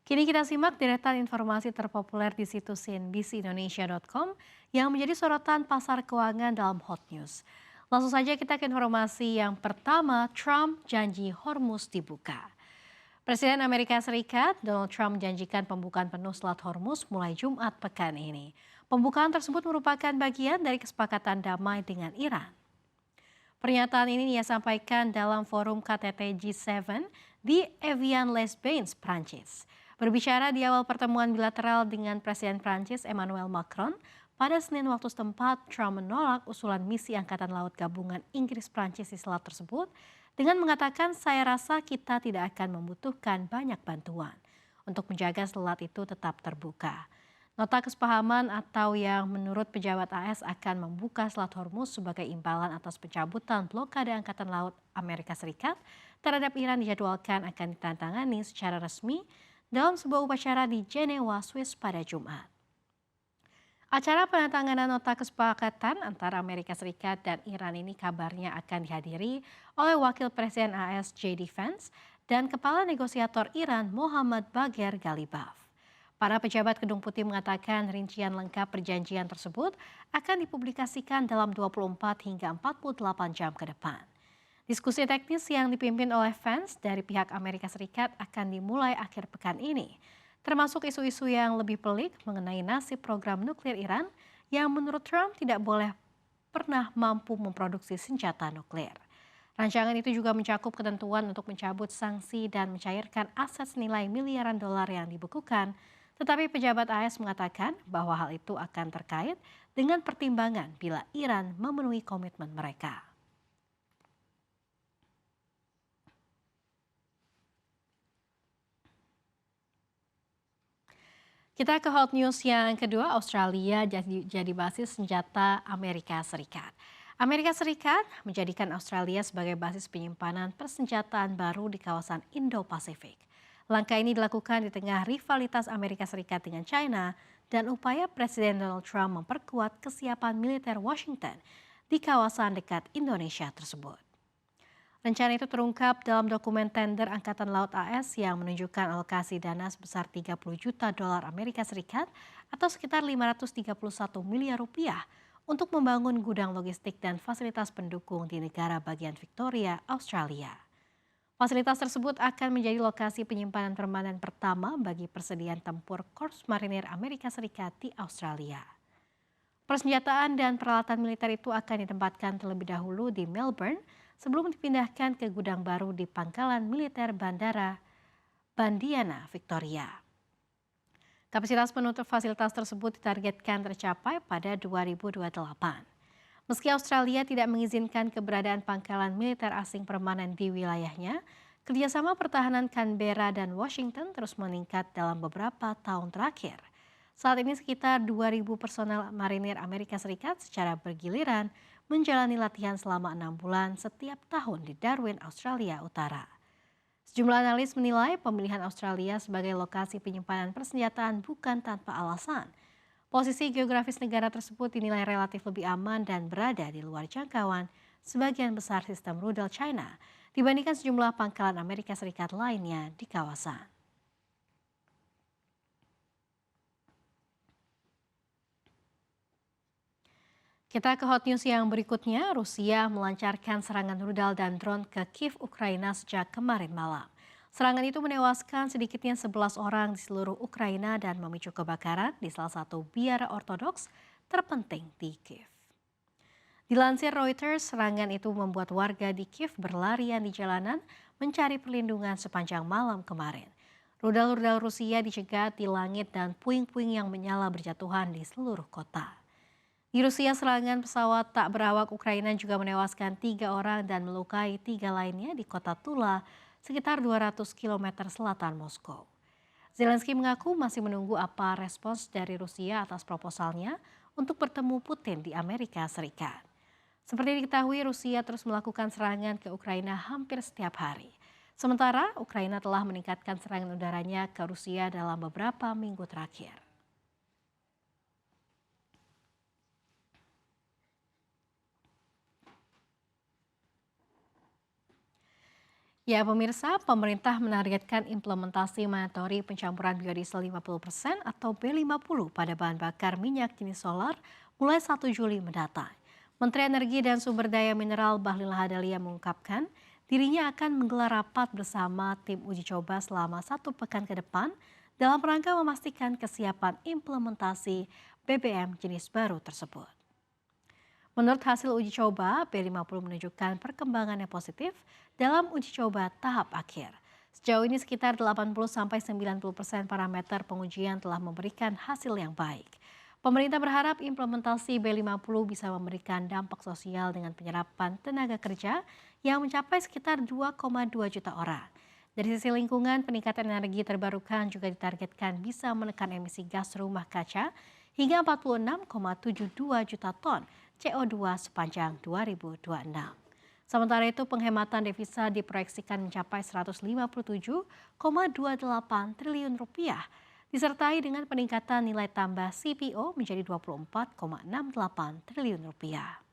Kini kita simak deretan informasi terpopuler di situs cnbcindonesia.com yang menjadi sorotan pasar keuangan dalam Hot News. Langsung saja kita ke informasi yang pertama, Trump janji Hormuz dibuka. Presiden Amerika Serikat Donald Trump menjanjikan pembukaan penuh Selat Hormuz mulai Jumat pekan ini. Pembukaan tersebut merupakan bagian dari kesepakatan damai dengan Iran. Pernyataan ini ia sampaikan dalam forum KTT G7 di Evian-les-Bains, Prancis. Berbicara di awal pertemuan bilateral dengan Presiden Prancis Emmanuel Macron, pada Senin waktu setempat, Trump menolak usulan misi Angkatan Laut Gabungan Inggris-Prancis di selat tersebut dengan mengatakan, "Saya rasa kita tidak akan membutuhkan banyak bantuan untuk menjaga selat itu tetap terbuka." Nota kesepahaman atau yang menurut pejabat AS akan membuka Selat Hormuz sebagai imbalan atas pencabutan blokade Angkatan Laut Amerika Serikat terhadap Iran dijadwalkan akan ditandatangani secara resmi dalam sebuah upacara di Jenewa, Swiss pada Jumat. Acara penandatanganan nota kesepakatan antara Amerika Serikat dan Iran ini kabarnya akan dihadiri oleh Wakil Presiden AS JD Vance dan Kepala Negosiator Iran Mohammad Bagher Ghalibaf. Para pejabat Gedung Putih mengatakan rincian lengkap perjanjian tersebut akan dipublikasikan dalam 24 hingga 48 jam ke depan. Diskusi teknis yang dipimpin oleh Vance dari pihak Amerika Serikat akan dimulai akhir pekan ini, termasuk isu-isu yang lebih pelik mengenai nasib program nuklir Iran yang menurut Trump tidak boleh pernah mampu memproduksi senjata nuklir. Rancangan itu juga mencakup ketentuan untuk mencabut sanksi dan mencairkan aset senilai miliaran dolar yang dibekukan. Tetapi pejabat AS mengatakan bahwa hal itu akan terkait dengan pertimbangan bila Iran memenuhi komitmen mereka. Kita ke hot news yang kedua, Australia jadi basis senjata Amerika Serikat. Amerika Serikat menjadikan Australia sebagai basis penyimpanan persenjataan baru di kawasan Indo-Pasifik. Langkah ini dilakukan di tengah rivalitas Amerika Serikat dengan China dan upaya Presiden Donald Trump memperkuat kesiapan militer Washington di kawasan dekat Indonesia tersebut. Rencana itu terungkap dalam dokumen tender Angkatan Laut AS yang menunjukkan alokasi dana sebesar 30 juta dolar Amerika Serikat atau sekitar 531 miliar rupiah untuk membangun gudang logistik dan fasilitas pendukung di negara bagian Victoria, Australia. Fasilitas tersebut akan menjadi lokasi penyimpanan permanen pertama bagi persediaan tempur Korps Marinir Amerika Serikat di Australia. Persenjataan dan peralatan militer itu akan ditempatkan terlebih dahulu di Melbourne sebelum dipindahkan ke gudang baru di Pangkalan Militer Bandara Bandiana, Victoria. Kapasitas penutup fasilitas tersebut ditargetkan tercapai pada 2028. Meski Australia tidak mengizinkan keberadaan pangkalan militer asing permanen di wilayahnya, kerjasama pertahanan Canberra dan Washington terus meningkat dalam beberapa tahun terakhir. Saat ini sekitar 2.000 personel marinir Amerika Serikat secara bergiliran menjalani latihan selama 6 bulan setiap tahun di Darwin, Australia Utara. Sejumlah analis menilai pemilihan Australia sebagai lokasi penyimpanan persenjataan bukan tanpa alasan. Posisi geografis negara tersebut dinilai relatif lebih aman dan berada di luar jangkauan sebagian besar sistem rudal China dibandingkan sejumlah pangkalan Amerika Serikat lainnya di kawasan. Kita ke hot news yang berikutnya, Rusia melancarkan serangan rudal dan drone ke Kiev, Ukraina sejak kemarin malam. Serangan itu menewaskan sedikitnya 11 orang di seluruh Ukraina dan memicu kebakaran di salah satu biara ortodoks terpenting di Kiev. Dilansir Reuters, serangan itu membuat warga di Kiev berlarian di jalanan mencari perlindungan sepanjang malam kemarin. Rudal-rudal Rusia dicegat di langit dan puing-puing yang menyala berjatuhan di seluruh kota. Di Rusia, serangan pesawat tak berawak Ukraina juga menewaskan 3 orang dan melukai 3 lainnya di kota Tula, sekitar 200 km selatan Moskow. Zelensky mengaku masih menunggu apa respons dari Rusia atas proposalnya untuk bertemu Putin di Amerika Serikat. Seperti diketahui, Rusia terus melakukan serangan ke Ukraina hampir setiap hari. Sementara, Ukraina telah meningkatkan serangan udaranya ke Rusia dalam beberapa minggu terakhir. Ya pemirsa, pemerintah menargetkan implementasi mandatori pencampuran biodiesel 50% atau B50 pada bahan bakar minyak jenis solar mulai 1 Juli mendatang. Menteri Energi dan Sumber Daya Mineral Bahlil Lahadalia mengungkapkan dirinya akan menggelar rapat bersama tim uji coba selama 1 pekan ke depan dalam rangka memastikan kesiapan implementasi BBM jenis baru tersebut. Menurut hasil uji coba, B50 menunjukkan perkembangan yang positif dalam uji coba tahap akhir. Sejauh ini sekitar 80-90% parameter pengujian telah memberikan hasil yang baik. Pemerintah berharap implementasi B50 bisa memberikan dampak sosial dengan penyerapan tenaga kerja yang mencapai sekitar 2,2 juta orang. Dari sisi lingkungan, peningkatan energi terbarukan juga ditargetkan bisa menekan emisi gas rumah kaca hingga 46,72 juta ton CO2 sepanjang 2026. Sementara itu penghematan devisa diproyeksikan mencapai 157,28 triliun rupiah, disertai dengan peningkatan nilai tambah CPO menjadi 24,68 triliun rupiah.